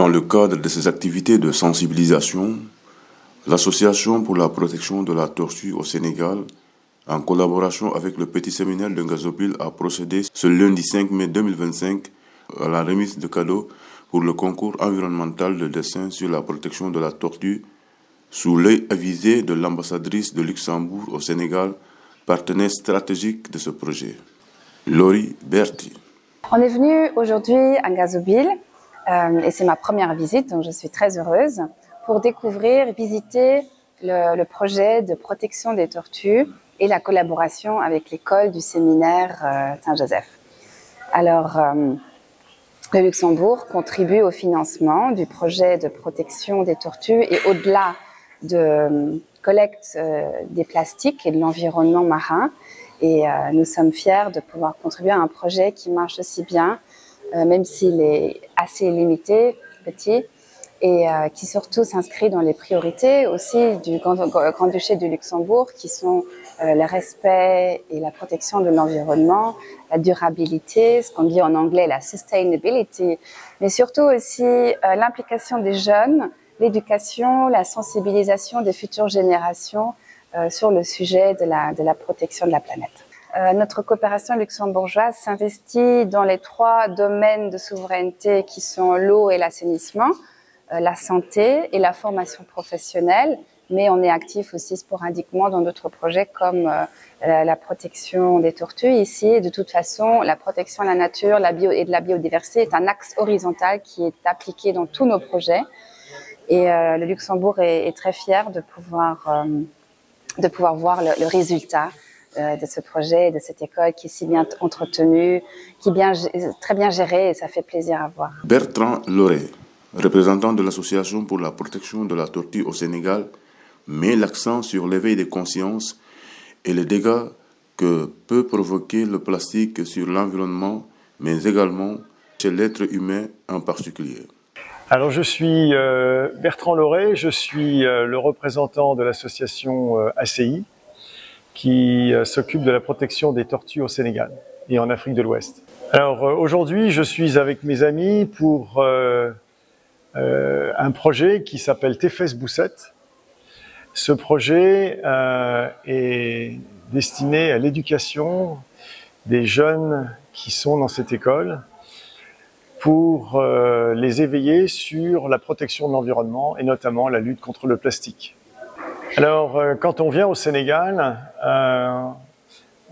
Dans le cadre de ces activités de sensibilisation, l'Association pour la protection de la tortue au Sénégal, en collaboration avec le Petit Séminaire de Ngazobil, a procédé ce lundi 5 mai 2025 à la remise de cadeaux pour le concours environnemental de dessin sur la protection de la tortue sous l'œil avisé de l'ambassadrice de Luxembourg au Sénégal, partenaire stratégique de ce projet. Laurie Berti. On est venu aujourd'hui à Ngazobil et c'est ma première visite, donc je suis très heureuse pour découvrir, visiter le projet de protection des tortues et la collaboration avec l'école du séminaire Saint-Joseph. Alors, le Luxembourg contribue au financement du projet de protection des tortues et au-delà de collecte des plastiques et de l'environnement marin. Et nous sommes fiers de pouvoir contribuer à un projet qui marche aussi bien, même s'il est assez limité, petit, et qui surtout s'inscrit dans les priorités aussi du Grand-Duché du Luxembourg, qui sont le respect et la protection de l'environnement, la durabilité, ce qu'on dit en anglais la sustainability, mais surtout aussi l'implication des jeunes, l'éducation, la sensibilisation des futures générations sur le sujet de la protection de la planète. Notre coopération luxembourgeoise s'investit dans les 3 domaines de souveraineté qui sont l'eau et l'assainissement, la santé et la formation professionnelle, mais on est actif aussi sporadiquement dans d'autres projets comme la protection des tortues ici. Et de toute façon, la protection de la nature et de la biodiversité est un axe horizontal qui est appliqué dans tous nos projets. Et le Luxembourg est très fier de pouvoir voir le résultat de ce projet, de cette école qui est si bien entretenue, qui est très bien gérée, et ça fait plaisir à voir. Bertrand Loré, représentant de l'Association pour la protection de la tortue au Sénégal, met l'accent sur l'éveil des consciences et les dégâts que peut provoquer le plastique sur l'environnement, mais également chez l'être humain en particulier. Alors je suis Bertrand Loré, je suis le représentant de l'association ACI qui s'occupe de la protection des tortues au Sénégal et en Afrique de l'Ouest. Alors aujourd'hui je suis avec mes amis pour un projet qui s'appelle Tefes Boussette. Ce projet est destiné à l'éducation des jeunes qui sont dans cette école pour les éveiller sur la protection de l'environnement et notamment la lutte contre le plastique. Alors, quand on vient au Sénégal,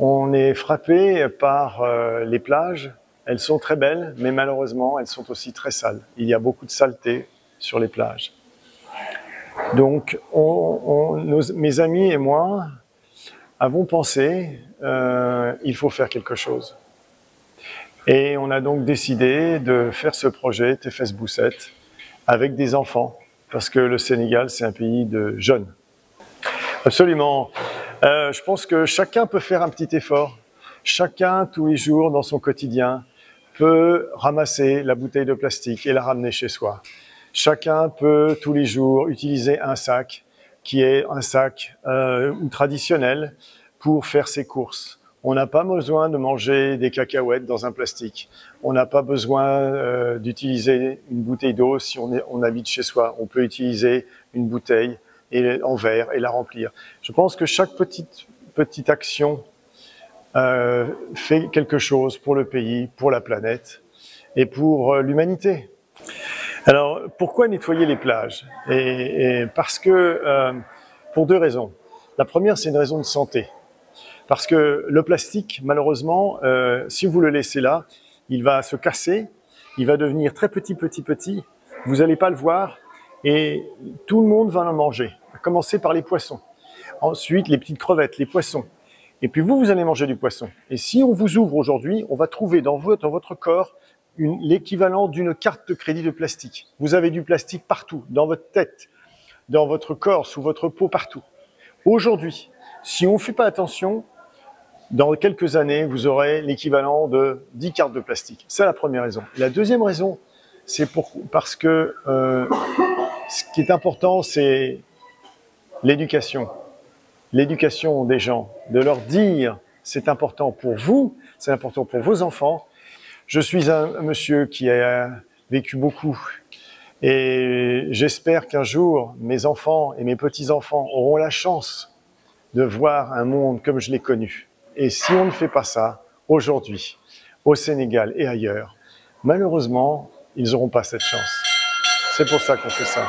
on est frappé par les plages. Elles sont très belles, mais malheureusement, elles sont aussi très sales. Il y a beaucoup de saleté sur les plages. Donc, mes amis et moi avons pensé il faut faire quelque chose. Et on a donc décidé de faire ce projet Tefes Boussette avec des enfants, parce que le Sénégal, c'est un pays de jeunes. Absolument. Je pense que chacun peut faire un petit effort. Chacun, tous les jours, dans son quotidien, peut ramasser la bouteille de plastique et la ramener chez soi. Chacun peut, tous les jours, utiliser un sac qui est un sac traditionnel pour faire ses courses. On n'a pas besoin de manger des cacahuètes dans un plastique. On n'a pas besoin d'utiliser une bouteille d'eau si on habite chez soi. On peut utiliser une bouteille en verre et la remplir. Je pense que chaque petite action fait quelque chose pour le pays, pour la planète et pour l'humanité. Alors, pourquoi nettoyer les plages? Parce que, pour 2 raisons. La première, c'est une raison de santé. Parce que le plastique, malheureusement, si vous le laissez là, il va se casser, il va devenir très petit, vous n'allez pas le voir, et tout le monde va en manger, à commencer par les poissons. Ensuite, les petites crevettes, les poissons. Et puis vous allez manger du poisson. Et si on vous ouvre aujourd'hui, on va trouver dans votre corps l'équivalent d'une carte de crédit de plastique. Vous avez du plastique partout, dans votre tête, dans votre corps, sous votre peau, partout. Aujourd'hui, si on ne fait pas attention, dans quelques années, vous aurez l'équivalent de 10 cartes de plastique. C'est la première raison. Et la deuxième raison, c'est parce que ce qui est important, c'est l'éducation. L'éducation des gens, de leur dire c'est important pour vous, c'est important pour vos enfants. Je suis un monsieur qui a vécu beaucoup Et j'espère qu'un jour, mes enfants et mes petits-enfants auront la chance de voir un monde comme je l'ai connu. Et si on ne fait pas ça, aujourd'hui, au Sénégal et ailleurs, malheureusement, ils n'auront pas cette chance. C'est pour ça qu'on fait ça.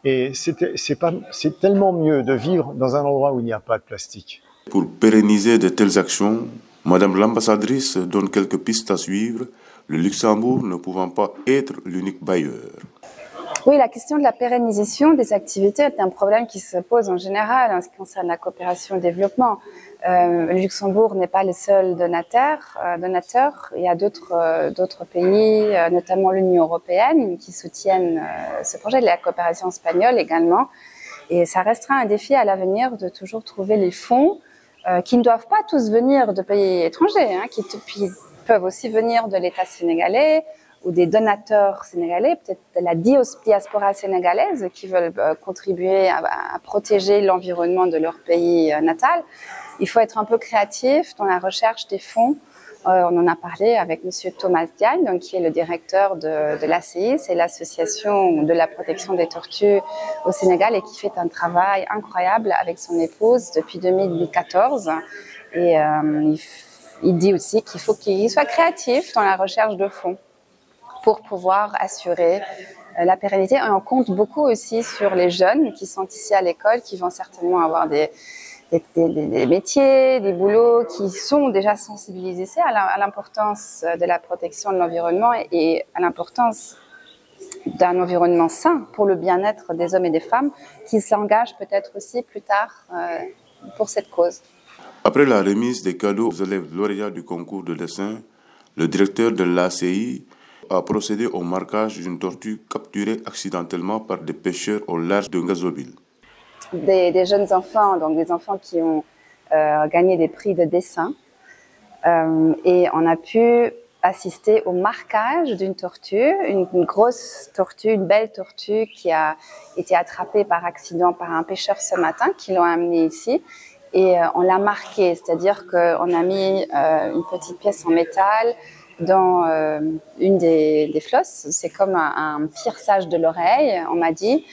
Et c'est tellement mieux de vivre dans un endroit où il n'y a pas de plastique. Pour pérenniser de telles actions, Madame l'ambassadrice donne quelques pistes à suivre, le Luxembourg ne pouvant pas être l'unique bailleur. Oui, la question de la pérennisation des activités est un problème qui se pose en général en ce qui concerne la coopération et le développement. Le Luxembourg n'est pas le seul donateur. Il y a d'autres pays, notamment l'Union européenne, qui soutiennent ce projet de la coopération espagnole également. Et ça restera un défi à l'avenir de toujours trouver les fonds qui ne doivent pas tous venir de pays étrangers, qui peuvent aussi venir de l'État sénégalais, ou des donateurs sénégalais, peut-être de la diaspora sénégalaise qui veulent contribuer à protéger l'environnement de leur pays natal. Il faut être un peu créatif dans la recherche des fonds. On en a parlé avec Monsieur Thomas Diagne, donc, qui est le directeur de l'ACI, c'est l'association de la protection des tortues au Sénégal et qui fait un travail incroyable avec son épouse depuis 2014. Et il dit aussi qu'il faut qu'il soit créatif dans la recherche de fonds pour pouvoir assurer la pérennité. Et on compte beaucoup aussi sur les jeunes qui sont ici à l'école, qui vont certainement avoir des métiers, des boulots, qui sont déjà sensibilisés à l'importance de la protection de l'environnement et à l'importance d'un environnement sain pour le bien-être des hommes et des femmes, qui s'engagent peut-être aussi plus tard pour cette cause. Après la remise des cadeaux aux élèves lauréats du concours de dessin, le directeur de l'ACI a procédé au marquage d'une tortue capturée accidentellement par des pêcheurs au large de Ngazobil. Des jeunes enfants, donc des enfants qui ont gagné des prix de dessin, et on a pu assister au marquage d'une tortue, une grosse tortue, une belle tortue qui a été attrapée par accident par un pêcheur ce matin, qui l'ont amenée ici. Et on l'a marquée, c'est-à-dire qu'on a mis une petite pièce en métal dans une des flosses. C'est comme un pierçage de l'oreille, on m'a dit,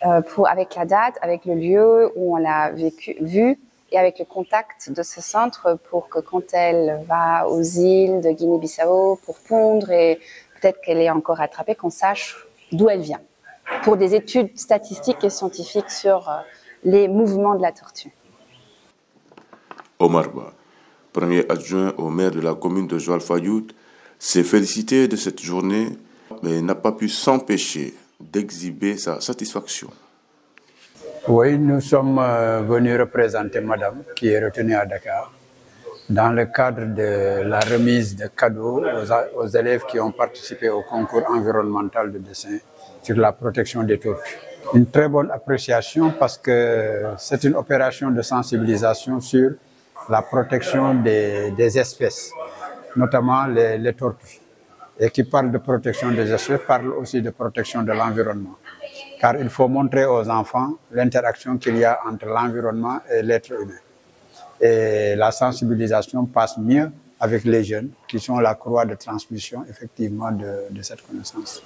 avec la date, avec le lieu où on l'a vu et avec le contact de ce centre pour que quand elle va aux îles de Guinée-Bissau pour pondre et peut-être qu'elle est encore attrapée, qu'on sache d'où elle vient, pour des études statistiques et scientifiques sur les mouvements de la tortue. Omar Ba, premier adjoint au maire de la commune de Joal-Fadiout, s'est félicité de cette journée, mais n'a pas pu s'empêcher d'exhiber sa satisfaction. Oui, nous sommes venus représenter Madame, qui est retenue à Dakar, dans le cadre de la remise de cadeaux aux élèves qui ont participé au concours environnemental de dessin sur la protection des tortues. Une très bonne appréciation parce que c'est une opération de sensibilisation sur la protection des espèces, notamment les tortues. Et qui parle de protection des espèces, parle aussi de protection de l'environnement. Car il faut montrer aux enfants l'interaction qu'il y a entre l'environnement et l'être humain. Et la sensibilisation passe mieux avec les jeunes, qui sont la croix de transmission, effectivement, de cette connaissance.